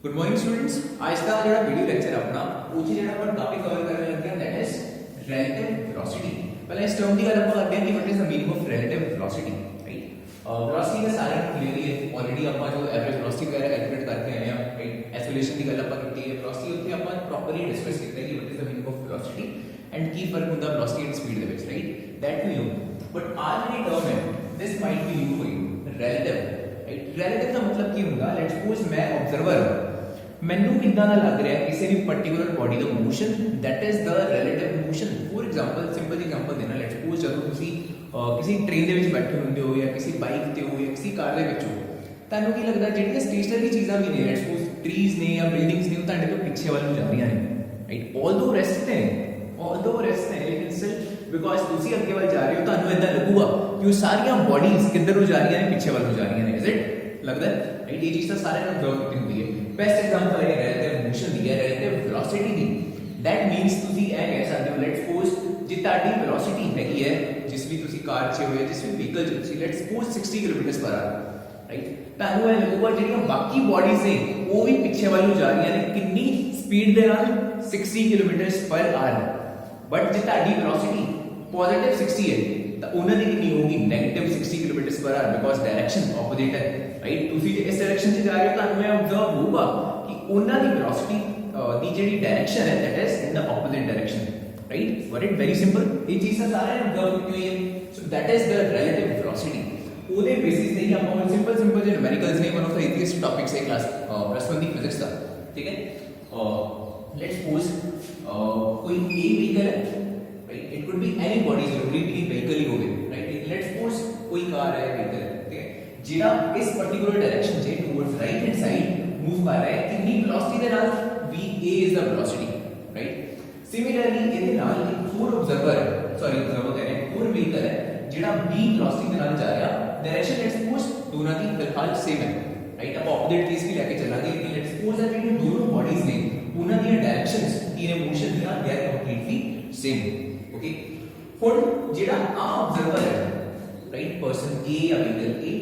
Good morning students. आज का जो वीडियो लेक्चर अपना वो जो अपन टॉपिक कवर करने लगे हैं दैट इज रिलेटिव वेलोसिटी। पहले इस टर्म की गल अपन करते हैं कि what is the meaning of relative velocity, right. Velocity का सारा क्लियरली है ऑलरेडी अपन जो एवरेज वेलोसिटी वगैरह कैलकुलेट करके आए हैं, राइट। एक्सेलरेशन की गल अपन की है, वेलोसिटी होती है अपन प्रॉपर्ली डिस्कस करते हैं कि what is the meaning of velocity and की फर्क ਹੁੰਦਾ वेलोसिटी एंड स्पीड ਦੇ ਵਿੱਚ, right. That we know, but आज ਜਿਹੜੀ टर्म है this might be new for you, relative, right. Relative ਦਾ ਮਤਲਬ ਕੀ ਹੁੰਦਾ, ਲੈਟਸ ਸਪੋਜ਼ ਮੈਂ ਆਬਜ਼ਰਵਰ ਮੈਨੂੰ ਕਿਦਾਂ ਦਾ ਲੱਗ ਰਿਹਾ ਕਿਸੇ ਵੀ ਪਾਰਟਿਕੂਲਰ ਬਾਡੀ ਦਾ motion, that is the relative motion. For example simple example ਦੇਣਾ, ਲੈਟਸ ਸਪੋਜ਼ ਜਦੋਂ ਤੁਸੀਂ ਕਿਸੇ ਟ੍ਰੇਨ ਦੇ ਵਿੱਚ ਬੈਠੇ ਹੁੰਦੇ ਹੋ ਜਾਂ ਕਿਸੇ ਬਾਈਕ ਤੇ ਹੋ ਜਾਂ ਕਿਸੇ ਕਾਰ ਦੇ ਵਿੱਚ ਹੋ, ਤੁਹਾਨੂੰ ਕੀ ਲੱਗਦਾ ਜਿਹੜੀਆਂ ਸਟੇਸ਼ਨਰੀ ਚੀਜ਼ਾਂ ਵੀ ਨੇ, ਲੈਟਸ ਸਪੋਜ਼ ਟਰੀਜ਼ ਨੇ ਜਾਂ ਬਿਲਡਿੰਗਸ ਨੇ, ਉਹ ਤੁਹਾਡੇ ਤੋਂ ਪਿੱਛੇ ਵੱਲ ਨੂੰ ਜਾ ਰਹੀਆਂ ਨੇ, ਰਾਈਟ। ਆਲਦੋ ਰੈਸਟ ਨੇ ਲੇਕਿਨ ਸਟਿਲ ਬਿਕੋਜ਼ ਤੁਸੀਂ ਅੱਗੇ ਵੱਲ ਜਾ ਰਹੇ ਹੋ ਤੁਹਾਨੂੰ ਇਦਾਂ ਲੱਗੂਗਾ ਕਿ ਉਹ ਸਾਰੀਆਂ ਬਾਡੀਜ਼ ਕਿੱਧਰ ਨੂੰ ਜਾ ਰਹੀਆਂ ਨੇ, ਪਿੱਛੇ ਵੱਲ ਨੂੰ ਜਾ ਰਹੀਆਂ ਨੇ। ਇਜ਼ ਇਟ ਲੱਗਦਾ, ਰਾਈਟ। ਇਹ ਚੀਜ਼ ਤਾਂ ਸਾਰਿਆਂ ਨੂੰ ਅਬਜ਼ਰਵ ਕੀਤੀ ਹੁੰਦੀ ਹੈ। बेस्ट एग्जांपल है रिलेटिव मोशन दी है, relative velocity the. That means तुसी ए कह सकते हो, लेट्स सपोज जे ताडी वेलोसिटी हैगी है जिस भी तुसी कार च हो या जिस भी व्हीकल च तुसी लेट्स सपोज 60 km/h, राइट। तानू ए लगूगा ਜਿਹੜੀਆਂ ਬਾਕੀ ਬਾਡੀਜ਼ ਨੇ ਉਹ ਵੀ ਪਿੱਛੇ ਵੱਲ ਨੂੰ ਜਾ ਰਹੀਆਂ ਨੇ, ਕਿੰਨੀ ਸਪੀਡ ਦੇ ਨਾਲ 60 km/h। ਬਟ ਜੇ ਤਾਡੀ वेलोसिटी पॉजिटिव 60 है ਤਾਂ ਉਹਨਾਂ ਦੀ ਕਿੰਨੀ ਹੋਊਗੀ, negative 60 km/h, because direction opposite ਹੈ, ਰਾਈਟ। ਤੁਸੀਂ ਜੇ ਇਸ ਡਾਇਰੈਕਸ਼ਨ 'ਚ ਜਾ ਰਹੇ ਹੋ ਤੁਹਾਨੂੰ ਇਹ ਅਬਜ਼ਰਵ ਹੋਊਗਾ ਕਿ ਉਹਨਾਂ ਦੀ वेलोसिटी ਦੀ ਜਿਹੜੀ ਡਾਇਰੈਕਸ਼ਨ ਹੈ that is in the opposite direction, right. What it very simple, ਇਹ ਚੀਜ਼ ਤਾਂ ਸਾਰਿਆਂ ਨੇ ਅਬਜ਼ਰਵ ਕੀਤੀ ਹੋਈ ਹੈ। So that is the relative velocity. ਉਹਦੇ ਬੇਸਿਸ ਤੇ ਹੀ ਆਪਾਂ ਹੁਣ ਸਿੰਪਲ ਜਿਹੇ ਨਿਊਮੈਰੀਕਲਸ ਨੇ, one of the easiest topics ਹੈ ਕਲਾਸ +1 ਦੀ ਫਿਜ਼ਿਕਸ ਦਾ, ਠੀਕ ਹੈ। ਲੈਟਸ ਸਪੋਜ਼ ਕੋਈ A व्हीकल है, right. It could be any body, जरूरी भी व्हीकल ही होवे, राइट। लेट्स सपोज कोई कार है, व्हीकल है, ठीक है, जेड़ा इस पर्टिकुलर डायरेक्शन से towards right hand side move कर रहा है, कितनी वेलोसिटी दे नाल, va is the velocity, right. Similarly ਇਹਦੇ ਨਾਲ ਇੱਕ ਹੋਰ ऑब्जर्वर है, सॉरी ऑब्जर्वर कह रहे हैं, ਹੋਰ व्हीकल है जेड़ा v वेलोसिटी ਦੇ ਨਾਲ ਜਾ ਰਿਹਾ, डायरेक्शन लेट्स सपोज ਦੋਨਾਂ ਦੀ ਫਿਲਹਾਲ सेम है, राइट। ਆਪਾਂ ਆਪੋਜ਼ਿਟ ਕੇਸ ਵੀ ਲੈ ਕੇ ਚੱਲਾਂਗੇ ਕਿ लेट्स सपोज ਹੈ ਜਿਹੜੀ ਦੋਨੋਂ ਬਾਡੀਜ਼ ਨੇ ਉਹਨਾਂ ਦੀਆਂ ਡਾਇਰੈਕਸ਼ਨਸ ਦੀ ਮੋਸ਼ਨ ਦੀਆਂ they are completely same, okay. ਹੁਣ ਜਿਹੜਾ ਆ ਆਬਜ਼ਰਵਰ ਹੈ, ਰਾਈਟ, ਪਰਸਨ A ਜਾਂ ਵਹੀਕਲ A,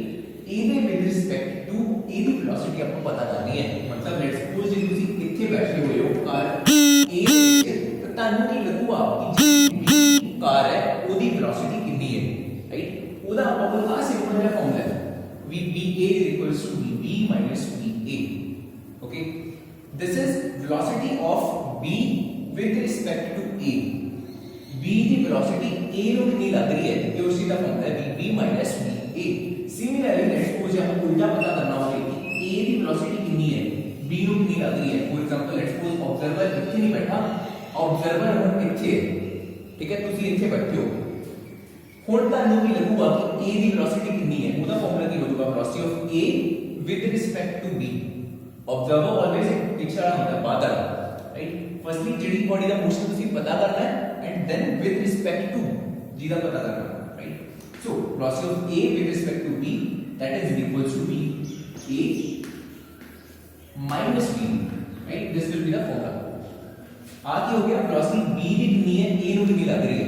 ਇਹਦੇ ਵਿਦ ਰਿਸਪੈਕਟ ਟੂ ਇਹਦੀ ਵੈਲੋਸਿਟੀ ਆਪਾਂ ਪਤਾ ਕਰਨੀ ਹੈ। ਮਤਲਬ ਲੈਟਸ ਸਪੋਜ਼ ਜੇ ਤੁਸੀਂ ਇੱਥੇ ਬੈਠੇ ਹੋਏ ਹੋ ਕਾਰ A ਦੇ ਵਿੱਚ, ਤਾਂ ਤੁਹਾਨੂੰ ਕੀ ਲੱਗੂਗਾ ਕਿ ਜਿਹੜੀ ਕਾਰ ਹੈ ਉਹਦੀ ਵੈਲੋਸਿਟੀ ਕਿੰਨੀ ਹੈ, ਰਾਈਟ। ਉਹਦਾ ਆਪਾਂ ਕੋਲ ਆ ਸਿੰਪਲ ਜਿਹਾ ਫਾਰਮੂਲਾ ਹੈ, VA VB VA, okay. This is velocity of B with respect to A। B the velocity A ਨੂੰ ਕਿੰਨੀ ਲੱਗ ਰਹੀ ਹੈ, ਇਹ ਉਸੇ ਦਾ ਫਾਰਮੂਲਾ ਹੈ VB VA। Similarly let's suppose ਆਪਾਂ ਉਲਟਾ ਪਤਾ ਕਰਨਾ ਹੋਵੇ ਕਿ A ਦੀ वेलोसिटी ਕਿੰਨੀ ਹੈ, B ਨੂੰ ਕਿੰਨੀ ਲੱਗ ਰਹੀ ਹੈ। For example let's suppose observer ਇੱਥੇ ਨਹੀਂ ਬੈਠਾ, ਆਬਜ਼ਰਵਰ ਹੁਣ ਇੱਥੇ ਹੈ, ਠੀਕ ਹੈ, ਤੁਸੀਂ ਇੱਥੇ ਬੈਠੇ ਹੋ। ਹੁਣ ਤੁਹਾਨੂੰ ਕੀ ਲੱਗੂਗਾ ਕਿ A ਦੀ वेलोसिटी ਕਿੰਨੀ ਹੈ, ਉਹਦਾ ਫਾਰਮੂਲਾ ਕੀ ਹੋਊਗਾ, velocity of A with respect to B। Observer always ਇੱਕ ਪਿੱਛੇ ਵਾਲਾ ਹੁੰਦਾ, ਬਾਅਦ ਵਾਲਾ, ਰਾਈਟ। ਫਸਟਲੀ ਜਿਹੜੀ ਬਾਡੀ ਦਾ ਮੋਸ਼ਨ ਤੁਸੀਂ ਪਤਾ ਕਰਨਾ ਹੈ and then with respect to g ਦਾ ਪਤਾ ਕਰਨਾ, right। so velocity of A with respect to B that is equals to B A minus B, right। this will be the formula। ਆ ਕੀ ਹੋ ਗਿਆ, velocity B ਦੀ ਕਿੰਨੀ ਹੈ, A ਨੂੰ ਕਿੰਨੀ ਲੱਗ ਰਹੀ ਹੈ,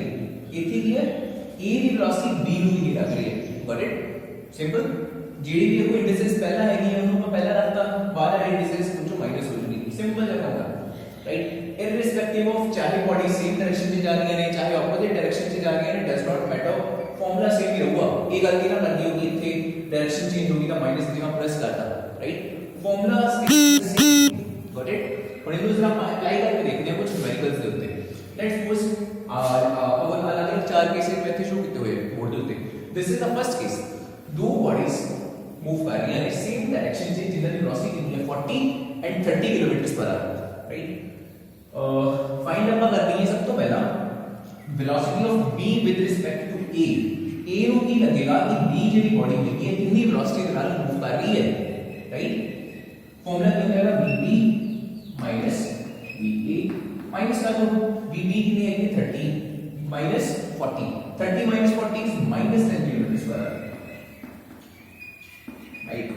ਇੱਥੇ ਕੀ ਹੈ A ਦੀ velocity B ਨੂੰ ਕਿੰਨੀ ਲੱਗ ਰਹੀ ਹੈ। Got it, simple. ਜਿਹੜੀ ਵੀ ਕੋਈ ਇੰਡੀਸਸ ਪਹਿਲਾਂ ਹੈਗੀ ਹੈ ਉਹਨੂੰ ਆਪਾਂ ਪਹਿਲਾਂ ਰੱਖਤਾ, ਬਾਅਦ ਵਾਲੇ ਇੰਡੀਸਸ ਵਿੱਚੋਂ ਮਾਈਨਸ ਹੋ ਜੂਗੀ, ਸਿੰਪਲ ਜਿਹਾ ਫਾਰਮੂਲਾ, राइट। irrespective of चाहे बॉडी सेम डायरेक्शन में जा रही है चाहे ऑपोजिट डायरेक्शन से जा रही है, does not matter, formula same ही रहूगा। ये गलती ना लगी होगी इथे डायरेक्शन चेंज होगी तो माइनस की जगह प्लस करता, right. Formula same, got it. और इनको जरा अप्लाई करके देखते हैं कुछ न्यूमेरिकल्स दे होते हैं। लेट्स सपोज और अलग-अलग चार केसेस में थे शो किए हुए बोर्ड दे होते। This is the first case, दो बॉडीज मूव कर रही हैं सेम डायरेक्शन से जिनकी वेलोसिटी कितनी है 40 एंड 30 km/h, राइट। फाइंड ਆਪਾਂ ਕਰਨੀ ਹੈ ਸਭ ਤੋਂ ਪਹਿਲਾਂ velocity of B with respect to A। A ਨੂੰ ਕੀ ਲੱਗੇਗਾ ਕਿ B ਜਿਹੜੀ ਬਾਡੀ ਹੈਗੀ ਹੈ ਕਿੰਨੀ velocity ਦੇ ਨਾਲ ਮੂਵ ਕਰ ਰਹੀ ਹੈ, ਰਾਈਟ। ਫਾਰਮੂਲਾ ਕੀ ਹੋਏਗਾ, VB VA ਮਾਈਨਸ ਕਰ ਦੋ, VB ਕਿੰਨੀ ਹੈ 30 minus 40, 30 minus 40 is minus 10 km/h, right.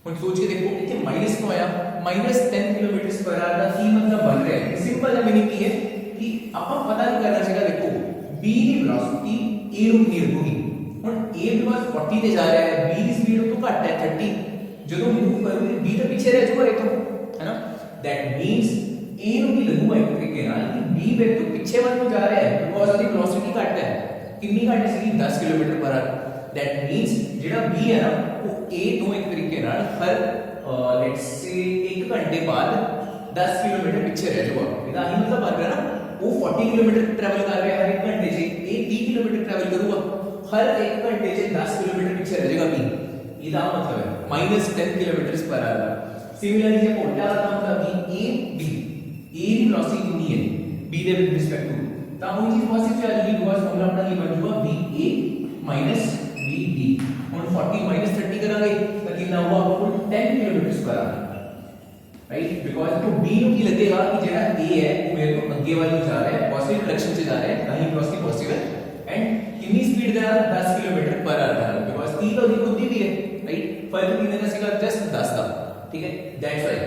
ਹੁਣ सोच के देखो इतने माइनस क्यों आया, -10 km/h ਦਾ ਕੀ मतलब बन रहा है। सिंपल है मीनिंग की है कि ਆਪਾਂ पता नहीं करना चाहिए। देखो b ਦੀ वेलोसिटी a ਨੂੰ ਕਿੰਨੀ ਲੱਗੂਗੀ, ਹੁਣ a ਬਿਕॉज़ 40 ਤੇ ਜਾ ਰਿਹਾ ਹੈ, b ਦੀ ਸਪੀਡ ਤੋਂ ਘੱਟ ਹੈ 30, ਜਦੋਂ मूव करोगे b ਤਾਂ ਪਿੱਛੇ ਪਿੱਛੇ ਰਹਿ ਜਾਊਗਾ ਇਹ ਤੋਂ, ਹੈ ਨਾ। दैट मींस a ਨੂੰ ਕੀ ਲੱਗੂਗਾ ਇੱਕ ਤਰੀਕੇ ਨਾਲ ਕਿ b ਵੈਕਟਰ ਪਿੱਛੇ ਵੱਲ ਨੂੰ ਜਾ ਰਿਹਾ ਹੈ ਬਿਕੋਜ਼ ਉਹਦੀ ਵੈਲੋਸਿਟੀ ਘੱਟ ਹੈ। ਕਿੰਨੀ ਘੱਟ ਸੀ 10 ਕਿਲੋਮੀਟਰ ਪਰ ਆਵਰ। दैट मींस ਜਿਹੜਾ b ਹੈ ਨਾ ਉਹ a ਤੋਂ ਇੱਕ ਤਰੀਕੇ ਨਾਲ ਹਰ ਲੈਟਸ ਸੇ 1 ਘੰਟੇ ਬਾਅਦ 10 किलोमीटर पीछे रह जाऊगा। ਇਹਦਾ ਹੀ ਮਤਲਬ ਆ ਰਿਹਾ ਨਾ वो 40 किलोमीटर ट्रैवल कर रहा है हर 1 घंटे से, ये 30 किलोमीटर ट्रैवल करूंगा हर 1 घंटे से 10 किलोमीटर पीछे रह जाएगा b। ਇਹਦਾ मतलब है -10 किलोमीटर पर आवर। सिमिलरली जब उल्टा आता मतलब कि a b a the velocity कितनी है b ਦੇ ਵਿਦ ਰਿਸਪੈਕਟ ਟੂ, ਤਾਂ ਉਹ ਚੀਜ਼ ਪੋਜ਼ਿਟਿਵ ਆ ਜਾਏਗੀ ਬਿਕੋਜ਼ ਫਾਰਮੂਲਾ ਆਪਣਾ ਕੀ ਬਣ ਜਾਊਗਾ va vb। ਹੁਣ 40 30 ਕਰਾਂਗੇ ਤਾਂ ਕਿੰਨਾ ਹੋਊਗਾ आपको 10 kilometre per hour, right. Because तो b ਨੂੰ ਕੀ ਲੱਗੇਗਾ ਕਿ ਜਿਹੜਾ a ਹੈ ਉਹ ਮੇਰੇ ਤੋਂ ਅੱਗੇ ਵੱਲ ਨੂੰ ਜਾ ਰਿਹਾ ਹੈ, ਪੋਜ਼ਿਟਿਵ ਡਾਇਰੈਕਸ਼ਨ 'ਚ ਜਾ ਰਿਹਾ ਹੈ, ਤਾਂ ਹੀ वेलोसिटी पॉजिटिव है। एंड कितनी स्पीड ਦੇ ਨਾਲ 10 kilometre per hour the because 30 तो ਉਹਦੀ ਖੁਦ ਦੀ ਹੈ, राइट। फर्क कितने का सीगा जस्ट 10 का, ठीक है। दैट्स व्हाई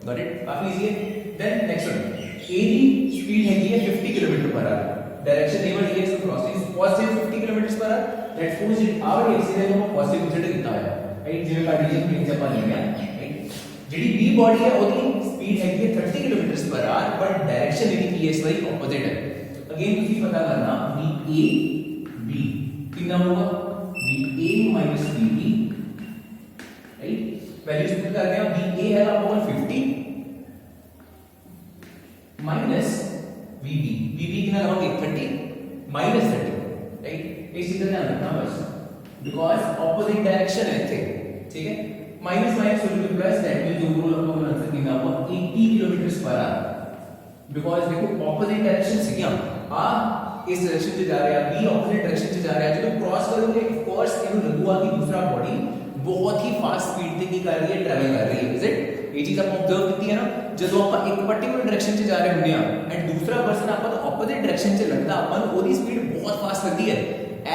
गॉट इट, काफी इजी है। देन नेक्स्ट वन a की स्पीड है 50 किलोमीटर पर आवर, डायरेक्शन a वाली x crossing is positive 50 kilometre पर hour. Let's suppose it our x है वो पॉजिटिव कंसीडर ਕੀਤਾ ਹੋਇਆ ਹੈ, राइट। ਜਿਵੇਂ कार्टेशियन प्लेन 'ਚ ਆਪਾਂ ਲੈ ਲਿਆ, राइट। ਜਿਹੜੀ b ਬॉडी है ਉਹਦੀ स्पीड है 30 kilometre per hour but direction ਇਹਦੀ ਕੀ ਹੈ ਇਸ ਵਾਰੀ ऑपोजिट है। अगेन ਤੁਸੀਂ पता करना va b कितना होगा va vb, right. Values put करते हैं va है आपको 50 माइनस vb, vb कितना लगाओगे 30 माइनस 30, राइट। इसी तरह ध्यान रखना बस बिकॉज ऑपोजिट डायरेक्शन है थे, ठीक है। Minus minus will be plus, that means overall आपका आंसर कितना होगा 80 किलोमीटर पर आवर। बिकॉज देखो ऑपोजिट डायरेक्शन से क्या आ इस डायरेक्शन से जा रहा है, बी ऑपोजिट डायरेक्शन से जा रहा है, जब क्रॉस करोगे ऑफ कोर्स ਇਹਨੂੰ ਲੱਗੂਗਾ ਕਿ दूसरा बॉडी बहुत ही फास्ट स्पीड ਤੇ ਕੀ ਕਰ ਰਹੀ ਹੈ ट्रैवल कर रही है, इज इट। ਇਹ ਚੀਜ਼ ਆਪਾਂ ਆਬਜ਼ਰਵ ਕੀਤੀ ਹੈ ਨਾ, ਜਦੋਂ ਆਪਾਂ ਇੱਕ ਪਾਰਟਿਕੂਲਰ ਡਾਇਰੈਕਸ਼ਨ 'ਚ ਜਾ ਰਹੇ ਹੁੰਦੇ ਆ ਐਂਡ ਦੂਸਰਾ ਪਰਸਨ ਆਪਾਂ ਨੂੰ ਆਪੋਜ਼ਿਟ ਡਾਇਰੈਕਸ਼ਨ 'ਚ ਲੱਗਦਾ, ਆਪਾਂ ਨੂੰ ਉਹਦੀ ਸਪੀਡ ਬਹੁਤ ਫਾਸਟ ਲੱਗਦੀ ਹੈ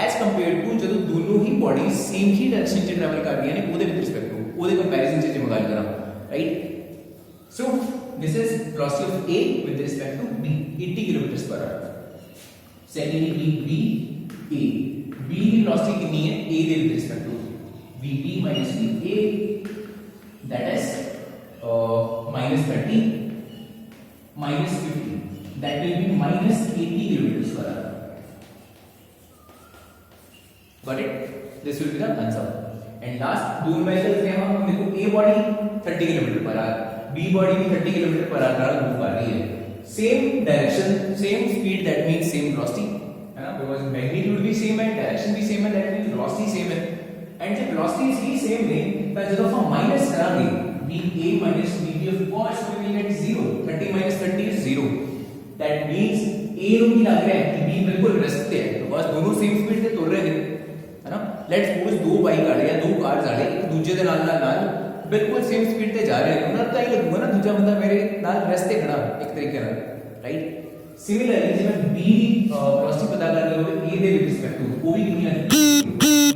ਐਜ਼ ਕੰਪੇਅਰਡ ਟੂ ਜਦੋਂ ਦੋਨੋਂ ਹੀ ਬॉडीज ਸੇਮ ਹੀ ਡਾਇਰੈਕਸ਼ਨ 'ਚ ट्रैवल ਕਰਦੀਆਂ ਨੇ ਉਹਦੇ ਵਿਦ ਰਿਸਪੈਕਟ ਟੂ, ਉਹਦੇ ਕੰਪੈਰੀਜ਼ਨ 'ਚ ਜੇ ਮੈਂ ਗੱਲ ਕਰਾਂ, right. So this is velocity of a with respect to b 80 किलोमीटर पर आवर। सेकंडली b a b की वेलोसिटी कितनी है a they with respect to vb minus va, that is -30 minus 50, that will be -80 kilometers per hour। got it, this will be the answer। and last दो numericals हैं हम देखो a body 30 kilometre per hour, b body भी 30 kilometre per hour move कर रही है, same direction same speed, that means same velocity, है ना। बिकॉज़ मैग्नीट्यूड भी सेम है, डायरेक्शन भी सेम है, दैट मींस वेलोसिटी सेम है। एंड जब वेलोसिटी ही सेम है तो जब हम माइनस करांगे va minus vb of course we will get 0, 30 minus 30 is 0, that means a ਨੂੰ ਕੀ ਲੱਗ ਰਿਹਾ ਹੈ कि b बिल्कुल रेस्ट पे है, तो बस दोनों सेम स्पीड से तुर रहे हैं, है ना। लेट्स सपोज दो बाइक वाले या दो कार वाले एक दूसरे ਦੇ ਨਾਲ बिल्कुल सेम स्पीड ਤੇ ਜਾ ਰਹੇ हैं, ਉਹਨਾਂ ਦਾ ਹੀ ਲੱਗੂਗਾ ਨਾ ਦੂਜਾ ਬੰਦਾ ਮੇਰੇ ਨਾਲ रेस्ट ਤੇ ਖੜਾ ਇੱਕ ਤਰੀਕੇ ਨਾਲ, राइट। सिमिलरली जब b ਦੀ वेलोसिटी पता करनी होਵੇ a ਦੇ ਰਿਸਪੈਕਟ ਟੂ ਉਹ ਵੀ ਕਿੰਨੀ ਹੈ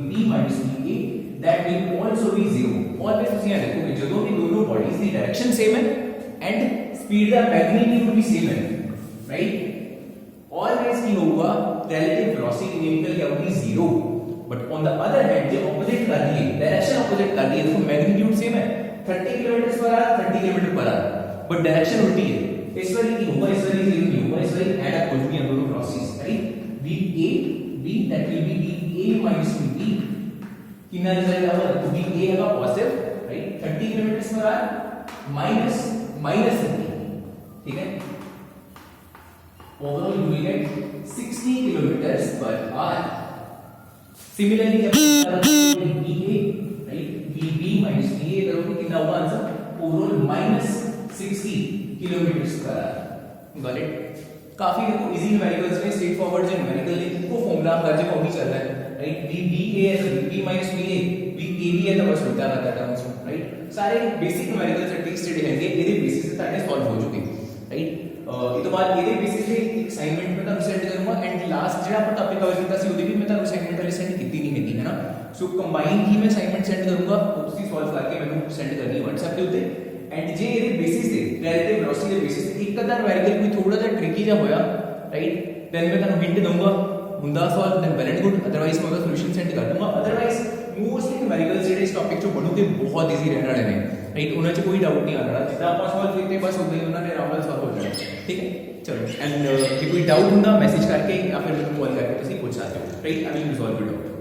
b minus va, that will also be 0। Always ਤੁਸੀਂ ਇਹ ਦੇਖੋਗੇ ਜਦੋਂ ਵੀ ਦੋਨੋਂ ਬॉडीज ਦੀ डायरेक्शन सेम है एंड स्पीड ਦਾ मैग्नीट्यूड भी सेम है, राइट। ऑलवेज ਕੀ ਹੋਊਗਾ रिलेटिव वेलोसिटी निकल के आउगी 0, but on the other hand जो ऑपोजिट कर रही है डायरेक्शन ऑपोजिट कर रही है तो मैग्नीट्यूड सेम है 30 kilometre per hour 30 kilometre per hour, but direction उल्टी है। इस वाली की होगा, इस वाली 0 नहीं होगा, इस वाली ऐड अप हो जाएंगे दोनों velocities, right. va b that will be va minus vb कितना रिजल्ट आएगा तो भी a है positive, right. 30 kilometre per hour minus 30, ठीक है। Overall you will get 60 kilometre per hour. Similarly जब va, right, vb minus va करोगे कितना होगा answer overall -60 kilometre per hour. Got it. काफी देखो इजी न्यूमेरिकल्स में स्ट्रेट फॉरवर्ड जो न्यूमेरिकल है इनको फॉर्मूला हर जगह वही चल रहा है, राइट। vba है तो vb minus va, vab है तो बस उल्टा आता है टर्म्स में, राइट। सारे बेसिक न्यूमेरिकल्स एटलीस्ट स्टडी है ਇਹਦੇ बेसिस ਤੇ ਤੁਹਾਡੇ ਸॉल्व ਹੋ ਚੁੱਕੇ, ਰਾਈਟ। ਇਹ ਤੋਂ ਬਾਅਦ ਇਹਦੇ बेसिस ਤੇ ਇੱਕ ਅਸਾਈਨਮੈਂਟ ਮੈਂ ਤੁਹਾਨੂੰ ਸੈਂਡ ਕਰੂੰਗਾ ਐਂਡ ਲਾਸਟ ਜਿਹੜਾ ਆਪਾਂ ਟਾਪਿਕ ਕਵਰ ਕੀਤਾ ਸੀ ਉਹਦੀ ਵੀ ਮੈਂ ਤੁਹਾਨੂੰ ਅਸਾਈਨਮੈਂਟ ਵਾਲੀ ਸੈਂਡ ਕੀਤੀ ਨਹੀਂ ਹੈਗੀ, ਹੈ ਨਾ। ਸੋ ਕੰਬਾਈਨ ਹੀ ਮੈਂ ਅਸਾਈਨਮੈਂਟ ਸੈਂਡ ਕਰੂੰਗਾ, ਉਹ ਤੁਸੀਂ ਸੋਲਵ ਕਰਕੇ ਮੈਨੂੰ ਸੈਂਡ ਕਰਨੀ ਹੈ WhatsApp ਦੇ ਉੱਤੇ। ਐਂਡ ਜੇ ਇਹਦੇ बेसिस ਤੇ ਰਿਲੇਟਿਵ वेलोसिटी ਦੇ बेसिस ਤੇ ਇੱਕ ਅੱਧਾ न्यूमेरिकल ਕੋਈ ਥੋੜਾ ਜਿਹਾ ਟ੍ਰਿਕੀ ਜਿਹਾ ਹੋਇਆ, राइट, देन मैं ਤੁਹਾਨੂੰ हिंट दूंगा ਹੁੰਦਾ solve then well and good, otherwise मैं ਉਹਦਾ ਸੋਲੂਸ਼ਨ ਸੈਂਡ ਕਰ ਦੂੰਗਾ। अदरवाइज मोस्टली न्यूमेरिकल्स ਜਿਹੜੇ ਇਸ ਟੌਪਿਕ ਚੋਂ ਬਣੂਗੇ ਬਹੁਤ ਈਜ਼ੀ ਰਹਿਣ ਵਾਲੇ ਨੇ। ਰਾਈਟ ਉਹਨਾਂ 'ਚ ਕੋਈ ਡਾਊਟ ਨਹੀਂ ਆਉਣਾ ਜਿੱਦਾਂ ਆਪਾਂ ਸੋਲਵ ਕੀਤੇ ਬਸ ਉਦਾਂ ਹੀ ਉਹਨਾਂ ਨੇ ਆਰਾਮ ਨਾਲ ਸੋਲਵ ਹੋ ਜਾਣਾ ਠੀਕ ਹੈ ਚਲੋ ਐਂਡ ਜੇ ਕੋਈ ਡਾਊਟ ਹੁੰਦਾ ਮੈਸੇਜ ਕਰਕੇ ਜਾਂ ਫਿਰ ਮੈਨੂੰ ਕਾਲ ਕਰਕੇ ਤੁਸੀਂ ਪੁੱਛ ਸਕਦੇ ਹੋ right I will resolve it out